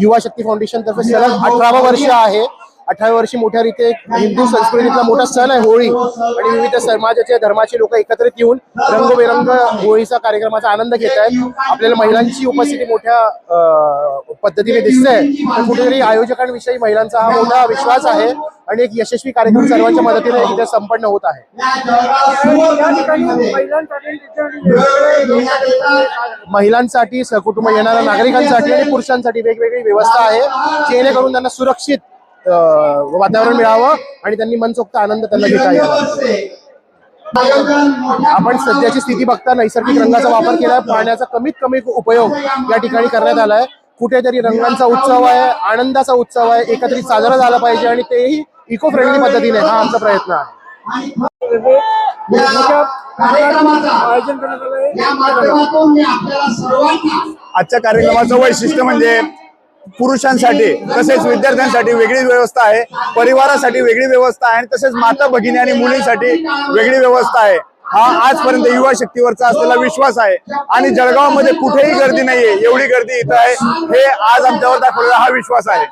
युवा शक्ती फाउंडेशन तर्फे सलग 18 वर्ष आहे. 18 वर्षी मोठ्या रीते हिंदू संस्कृतीतला मोठा सण आहे होळी आणि विविध समाजाचे धर्माचे लोक एकत्रित येऊन रंगबेरंग होळीचा कार्यक्रमाचा आनंद घेत आहेत. आपल्याला महिलांची उपस्थिती मोठ्या पद्धतीने दिसते. तर कुठेतरी आयोजकांविषयी महिलांचा हा मोठा विश्वास आहे आणि एक यशस्वी कार्यक्रम सर्वांच्या मदतीने इथे संपन्न होत आहे. महिलांसाठी, सहकुटुंब येणाऱ्या नागरिकांसाठी आणि पुरुषांसाठी वेगवेगळी व्यवस्था आहे, जेणेकरून त्यांना सुरक्षित वातावरण मिळावं आणि त्यांनी मनसोक्त आनंद त्यांना घेता यावा. आपण सध्याची स्थिती बघता नैसर्गिक रंगाचा वापर केलाय, पाण्याचा कमीत कमी उपयोग या ठिकाणी करण्यात आलाय. कुठेतरी रंगांचा उत्सव आहे, आनंदाचा उत्सव आहे, एकत्रित साजरा झाला पाहिजे आणि तेही इको फ्रेंडली पद्धतीने. हा आमचा प्रयत्न आहे. आजच्या कार्यक्रमाचं वैशिष्ट्य म्हणजे पुरुषांसाठी तसेच विद्यार्थ्यांसाठी वेगळी व्यवस्था आहे, परिवारासाठी वेगळी व्यवस्था आहे आणि तसेच माता भगिनी आणि मुलींसाठी वेगळी व्यवस्था आहे. हा आजपर्यंत युवा शक्तीवरचा असलेला विश्वास आहे आणि जळगावमध्ये कुठेही गर्दी नाहीये, एवढी गर्दी इथं आहे. हे आज आमच्यावर दाखवलेला हा विश्वास आहे.